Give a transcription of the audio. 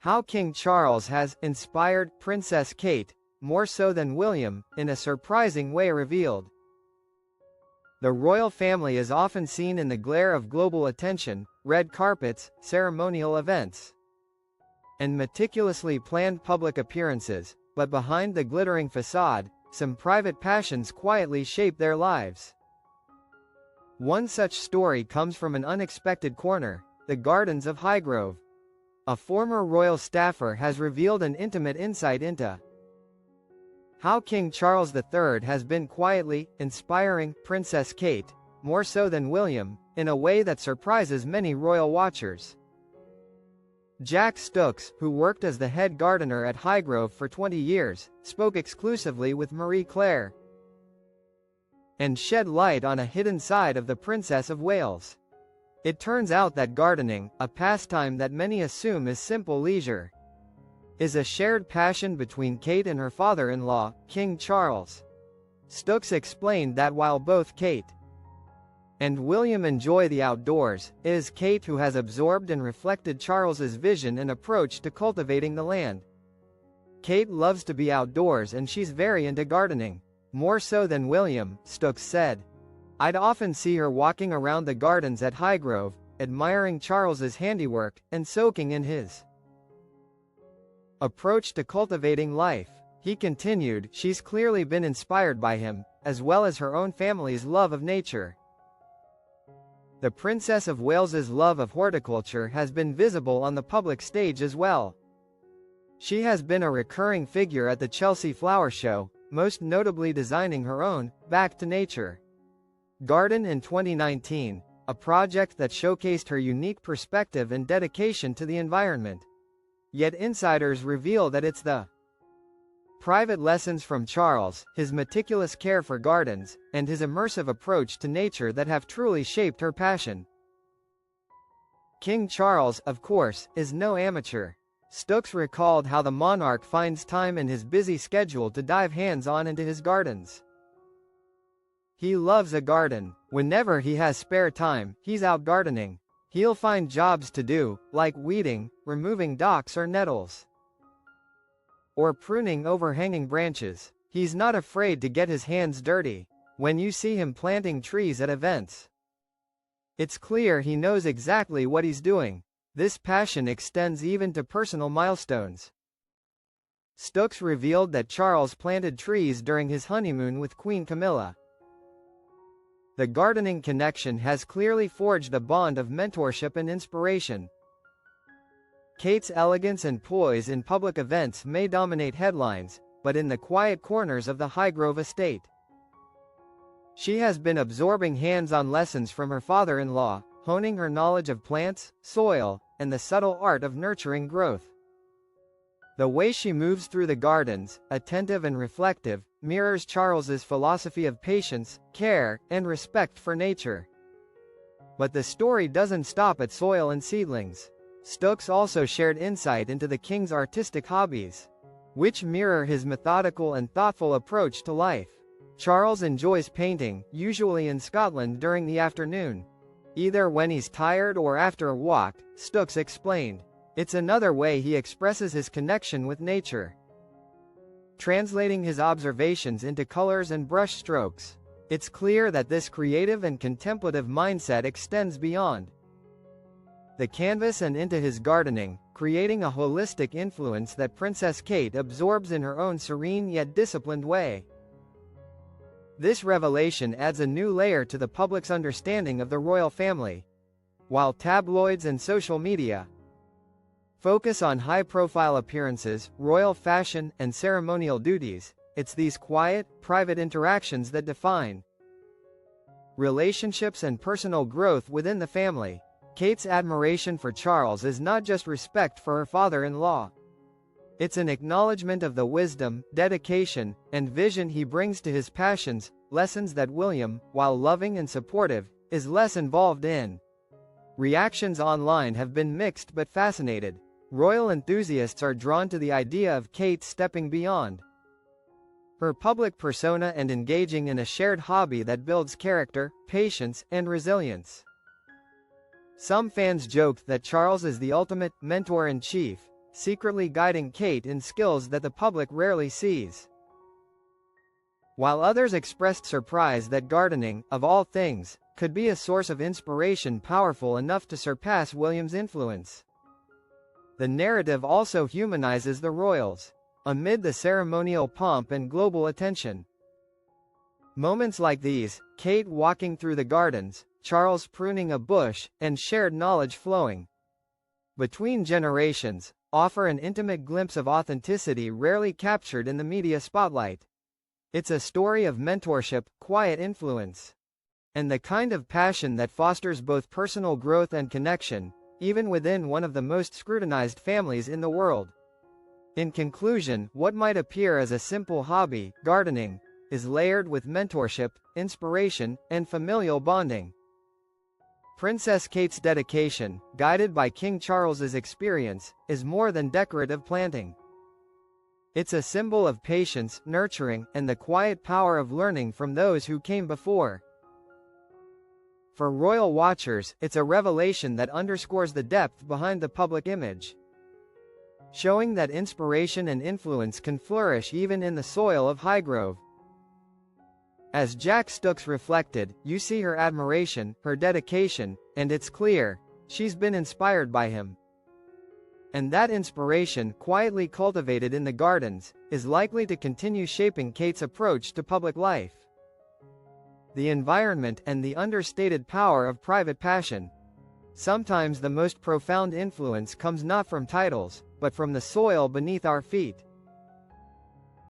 How King Charles has inspired Princess Kate, more so than William, in a surprising way revealed. The royal family is often seen in the glare of global attention, red carpets, ceremonial events, and meticulously planned public appearances, but behind the glittering facade, some private passions quietly shape their lives. One such story comes from an unexpected corner, the gardens of Highgrove. A former royal staffer has revealed an intimate insight into how King Charles III has been quietly inspiring Princess Kate, more so than William, in a way that surprises many royal watchers. Jack Stokes, who worked as the head gardener at Highgrove for 20 years, spoke exclusively with Marie Claire and shed light on a hidden side of the Princess of Wales. It turns out that gardening, a pastime that many assume is simple leisure, is a shared passion between Kate and her father-in-law, King Charles. Stokes explained that while both Kate and William enjoy the outdoors, it is Kate who has absorbed and reflected Charles's vision and approach to cultivating the land. Kate loves to be outdoors and she's very into gardening. More so than William, Stokes said. I'd often see her walking around the gardens at Highgrove, admiring Charles's handiwork, and soaking in his approach to cultivating life. He continued, she's clearly been inspired by him, as well as her own family's love of nature. The Princess of Wales's love of horticulture has been visible on the public stage as well. She has been a recurring figure at the Chelsea Flower Show, most notably designing her own Back to Nature garden in 2019, a project that showcased her unique perspective and dedication to the environment. Yet insiders reveal that it's the private lessons from Charles, his meticulous care for gardens, and his immersive approach to nature that have truly shaped her passion. King Charles, of course, is no amateur. Stokes recalled how the monarch finds time in his busy schedule to dive hands-on into his gardens. He loves a garden. Whenever he has spare time, he's out gardening. He'll find jobs to do, like weeding, removing docks or nettles, or pruning overhanging branches. He's not afraid to get his hands dirty. When you see him planting trees at events, it's clear he knows exactly what he's doing. This passion extends even to personal milestones. Stokes revealed that Charles planted trees during his honeymoon with Queen Camilla. The gardening connection has clearly forged a bond of mentorship and inspiration. Kate's elegance and poise in public events may dominate headlines, but in the quiet corners of the Highgrove estate, she has been absorbing hands-on lessons from her father-in-law, honing her knowledge of plants, soil, and the subtle art of nurturing growth. The way she moves through the gardens, attentive and reflective, mirrors Charles's philosophy of patience, care, and respect for nature. But the story doesn't stop at soil and seedlings. Stokes also shared insight into the king's artistic hobbies, which mirror his methodical and thoughtful approach to life. Charles enjoys painting, usually in Scotland during the afternoon, either when he's tired or after a walk, Stokes explained. It's another way he expresses his connection with nature, translating his observations into colors and brush strokes. It's clear that this creative and contemplative mindset extends beyond the canvas and into his gardening, creating a holistic influence that Princess Kate absorbs in her own serene yet disciplined way. This revelation adds a new layer to the public's understanding of the royal family. While tabloids and social media focus on high-profile appearances, royal fashion, and ceremonial duties, it's these quiet, private interactions that define relationships and personal growth within the family. Kate's admiration for Charles is not just respect for her father-in-law. It's an acknowledgement of the wisdom, dedication, and vision he brings to his passions, lessons that William, while loving and supportive, is less involved in. Reactions online have been mixed but fascinated. Royal enthusiasts are drawn to the idea of Kate stepping beyond her public persona and engaging in a shared hobby that builds character, patience, and resilience. Some fans joked that Charles is the ultimate mentor-in-chief, secretly guiding Kate in skills that the public rarely sees. While others expressed surprise that gardening, of all things, could be a source of inspiration powerful enough to surpass William's influence. The narrative also humanizes the royals. Amid the ceremonial pomp and global attention. Moments like these, Kate walking through the gardens, Charles pruning a bush, and shared knowledge flowing between generations, offer an intimate glimpse of authenticity rarely captured in the media spotlight. It's a story of mentorship, quiet influence, and the kind of passion that fosters both personal growth and connection, even within one of the most scrutinized families in the world. In conclusion, what might appear as a simple hobby, gardening, is layered with mentorship, inspiration, and familial bonding. Princess Kate's dedication, guided by King Charles's experience, is more than decorative planting. It's a symbol of patience, nurturing, and the quiet power of learning from those who came before. For royal watchers, it's a revelation that underscores the depth behind the public image, showing that inspiration and influence can flourish even in the soil of Highgrove. As Jack Stooks reflected, you see her admiration, her dedication, and it's clear, she's been inspired by him. And that inspiration, quietly cultivated in the gardens, is likely to continue shaping Kate's approach to public life. The environment and the understated power of private passion. Sometimes the most profound influence comes not from titles, but from the soil beneath our feet.